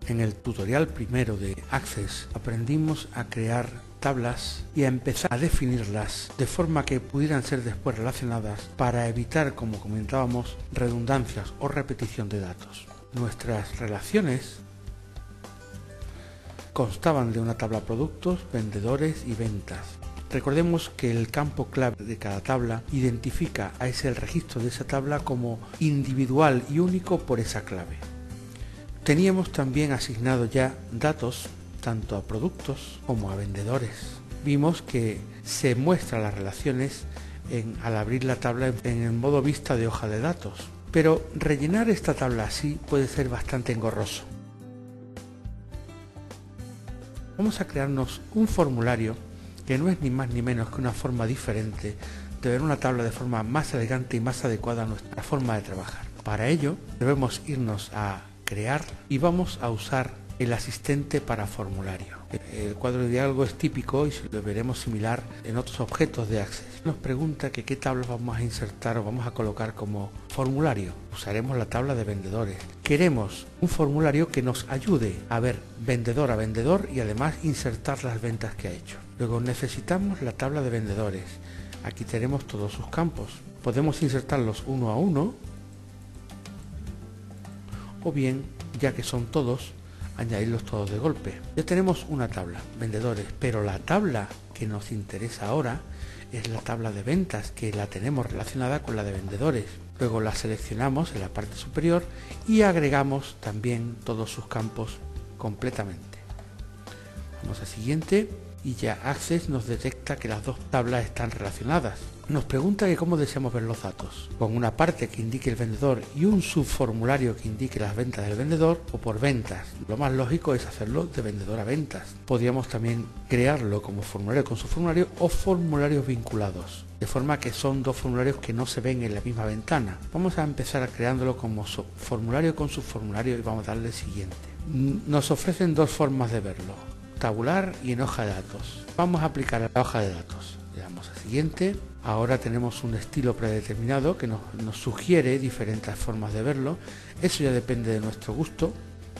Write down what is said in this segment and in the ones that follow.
En el tutorial primero de Access aprendimos a crear tablas y a empezar a definirlas de forma que pudieran ser después relacionadas para evitar, como comentábamos, redundancias o repetición de datos. Nuestras relaciones constaban de una tabla productos, vendedores y ventas. Recordemos que el campo clave de cada tabla identifica a ese registro de esa tabla como individual y único por esa clave. Teníamos también asignado ya datos tanto a productos como a vendedores. Vimos que se muestran las relaciones al abrir la tabla en el modo vista de hoja de datos, pero rellenar esta tabla así puede ser bastante engorroso. Vamos a crearnos un formulario que no es ni más ni menos que una forma diferente de ver una tabla de forma más elegante y más adecuada a nuestra forma de trabajar. Para ello debemos irnos a crear y vamos a usar el asistente para formulario. El cuadro de diálogo es típico y lo veremos similar en otros objetos de Access. Nos pregunta que qué tablas vamos a insertar o vamos a colocar como formulario. Usaremos la tabla de vendedores. Queremos un formulario que nos ayude a ver vendedor a vendedor y además insertar las ventas que ha hecho. Luego necesitamos la tabla de vendedores. Aquí tenemos todos sus campos. Podemos insertarlos uno a uno o bien, ya que son todos, añadirlos todos de golpe. Ya tenemos una tabla, vendedores, pero la tabla que nos interesa ahora es la tabla de ventas, que la tenemos relacionada con la de vendedores. Luego la seleccionamos en la parte superior y agregamos también todos sus campos completamente. Vamos a siguiente y ya Access nos detecta que las dos tablas están relacionadas. Nos pregunta que cómo deseamos ver los datos, con una parte que indique el vendedor y un subformulario que indique las ventas del vendedor o por ventas. Lo más lógico es hacerlo de vendedor a ventas. Podríamos también crearlo como formulario con subformulario o formularios vinculados, de forma que son dos formularios que no se ven en la misma ventana. Vamos a empezar creándolo como formulario con subformulario y vamos a darle siguiente. Nos ofrecen dos formas de verlo, tabular y en hoja de datos. Vamos a aplicar a la hoja de datos. Le damos a siguiente. Ahora tenemos un estilo predeterminado que nos sugiere diferentes formas de verlo. Eso ya depende de nuestro gusto.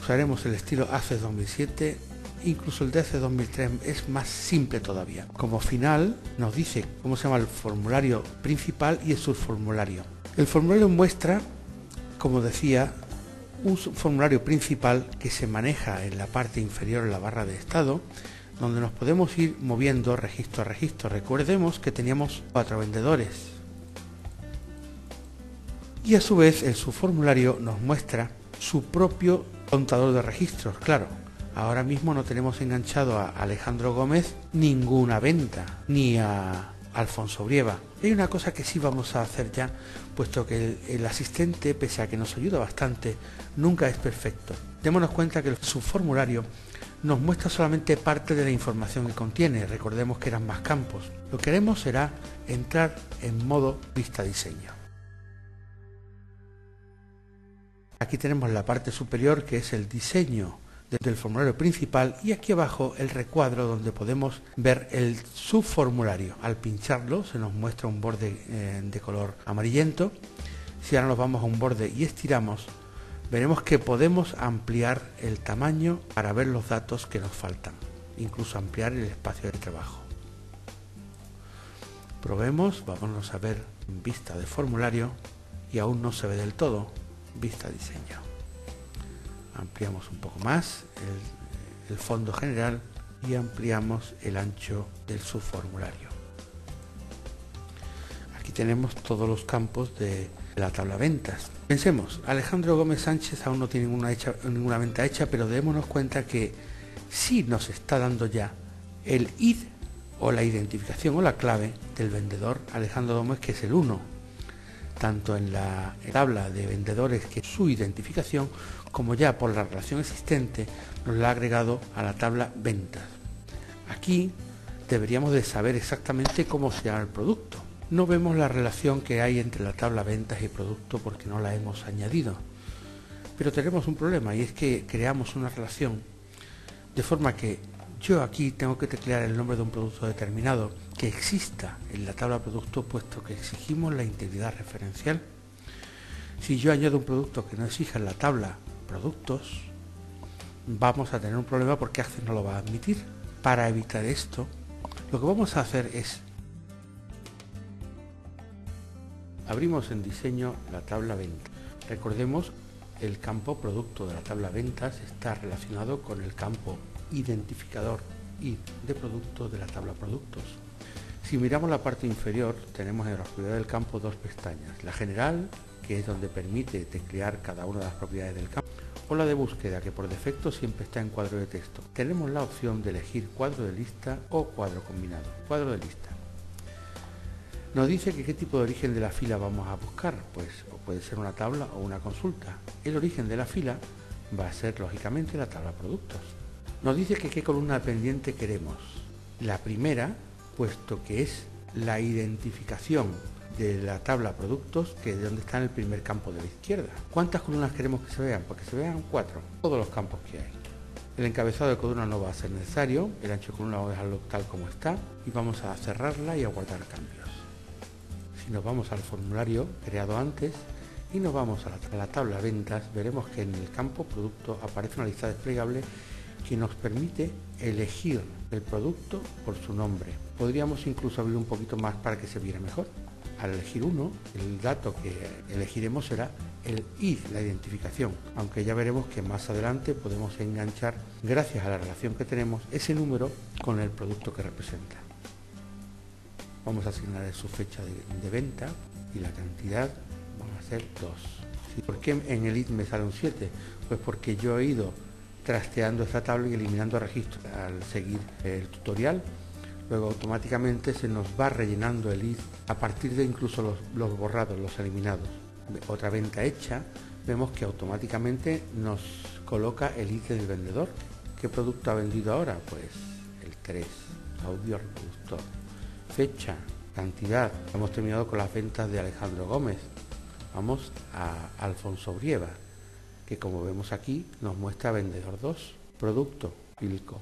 Usaremos el estilo Access 2007. Incluso el de Access 2003 es más simple todavía. Como final nos dice cómo se llama el formulario principal y el subformulario. El formulario muestra, como decía, un formulario principal que se maneja en la parte inferior en la barra de estado, donde nos podemos ir moviendo registro a registro. Recordemos que teníamos 4 vendedores. Y a su vez el subformulario nos muestra su propio contador de registros. Claro, ahora mismo no tenemos enganchado a Alejandro Gómez ninguna venta, ni a Alfonso Brieva. Hay una cosa que sí vamos a hacer ya, puesto que el asistente, pese a que nos ayuda bastante, nunca es perfecto. Démonos cuenta que el subformulario nos muestra solamente parte de la información que contiene. Recordemos que eran más campos. Lo que haremos será entrar en modo vista diseño. Aquí tenemos la parte superior, que es el diseño del formulario principal, y aquí abajo el recuadro donde podemos ver el subformulario. Al pincharlo se nos muestra un borde de color amarillento. Si ahora nos vamos a un borde y estiramos, veremos que podemos ampliar el tamaño para ver los datos que nos faltan, incluso ampliar el espacio de trabajo. Probemos, vámonos a ver en vista de formulario y aún no se ve del todo. Vista diseño. Ampliamos un poco más el fondo general y ampliamos el ancho del subformulario. Aquí tenemos todos los campos de la tabla ventas. Pensemos, Alejandro Gómez Sánchez aún no tiene ninguna venta hecha, pero démonos cuenta que sí nos está dando ya el ID o la identificación o la clave del vendedor Alejandro Gómez, que es el 1, tanto en la tabla de vendedores, que es su identificación, como ya por la relación existente nos la ha agregado a la tabla ventas. Aquí deberíamos de saber exactamente cómo se llama el producto. No vemos la relación que hay entre la tabla ventas y producto porque no la hemos añadido. Pero tenemos un problema, y es que creamos una relación de forma que yo aquí tengo que teclear el nombre de un producto determinado que exista en la tabla producto, puesto que exigimos la integridad referencial. Si yo añado un producto que no exija en la tabla productos, vamos a tener un problema porque Access no lo va a admitir. Para evitar esto, lo que vamos a hacer es abrimos en diseño la tabla venta. Recordemos, el campo producto de la tabla ventas está relacionado con el campo identificador ID de producto de la tabla productos. Si miramos la parte inferior, tenemos en la propiedad del campo dos pestañas: la general, que es donde permite teclear cada una de las propiedades del campo, o la de búsqueda, que por defecto siempre está en cuadro de texto. Tenemos la opción de elegir cuadro de lista o cuadro combinado. Cuadro de lista. Nos dice que qué tipo de origen de la fila vamos a buscar, pues puede ser una tabla o una consulta. El origen de la fila va a ser lógicamente la tabla productos. Nos dice que qué columna pendiente queremos. La primera, puesto que es la identificación de la tabla productos, que es donde está en el primer campo de la izquierda. ¿Cuántas columnas queremos que se vean? Pues que se vean 4, todos los campos que hay. El encabezado de columna no va a ser necesario, el ancho de columna vamos a dejarlo tal como está y vamos a cerrarla y a guardar cambios. Si nos vamos al formulario creado antes y nos vamos a la tabla ventas, veremos que en el campo producto aparece una lista desplegable que nos permite elegir el producto por su nombre. Podríamos incluso abrir un poquito más para que se viera mejor. Al elegir uno, el dato que elegiremos será el ID, la identificación, aunque ya veremos que más adelante podemos enganchar, gracias a la relación que tenemos, ese número con el producto que representa. Vamos a asignar su fecha de venta y la cantidad van a ser 2. ¿Por qué en el ID me sale un 7? Pues porque yo he ido trasteando esta tabla y eliminando registros al seguir el tutorial. Luego automáticamente se nos va rellenando el ID a partir de incluso los borrados, los eliminados. Otra venta hecha, vemos que automáticamente nos coloca el ID del vendedor. ¿Qué producto ha vendido ahora? Pues el 3, audio reproductor. Fecha, cantidad. Hemos terminado con las ventas de Alejandro Gómez. Vamos a Alfonso Brieva, que como vemos aquí nos muestra vendedor 2, producto, Pilco.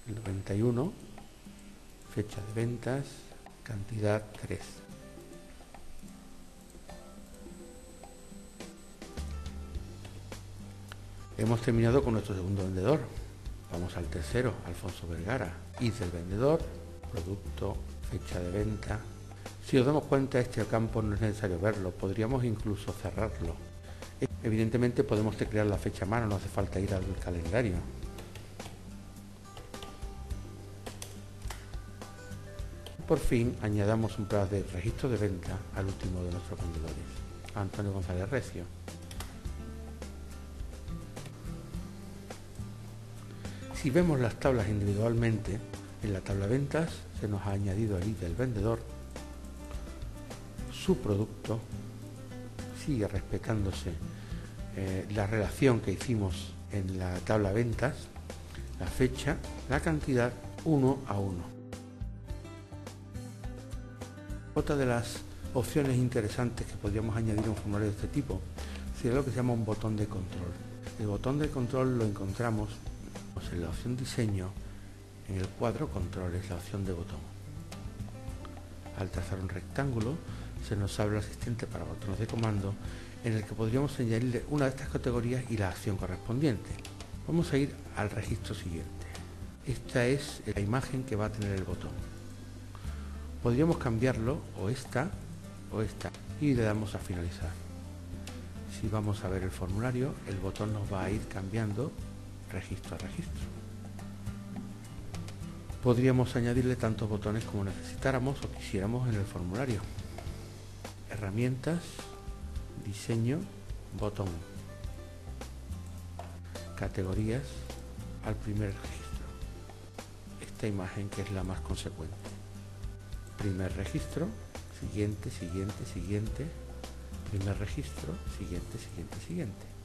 El 91, fecha de ventas, cantidad 3. Hemos terminado con nuestro segundo vendedor. Vamos al tercero, Alfonso Vergara. ID del vendedor, producto, fecha de venta. Si os damos cuenta, este campo no es necesario verlo, podríamos incluso cerrarlo. Evidentemente podemos teclear la fecha a mano, no hace falta ir al calendario. Por fin añadamos un plazo de registro de venta al último de nuestros vendedores, Antonio González Recio. Si vemos las tablas individualmente, en la tabla ventas se nos ha añadido el ID del vendedor, su producto, sigue respetándose la relación que hicimos en la tabla ventas, la fecha, la cantidad 1 a 1. Otra de las opciones interesantes que podríamos añadir en un formulario de este tipo sería lo que se llama un botón de control. El botón de control lo encontramos en la opción diseño, en el cuadro control es la opción de botón. Al trazar un rectángulo se nos abre el asistente para botones de comando en el que podríamos añadirle una de estas categorías y la acción correspondiente. Vamos a ir al registro siguiente. Esta es la imagen que va a tener el botón. Podríamos cambiarlo o esta y le damos a finalizar. Si vamos a ver el formulario, el botón nos va a ir cambiando registro a registro. Podríamos añadirle tantos botones como necesitáramos o quisiéramos en el formulario. Herramientas, diseño, botón. Categorías, al primer registro. Esta imagen que es la más consecuente. Primer registro, siguiente, siguiente, siguiente. Primer registro, siguiente, siguiente, siguiente.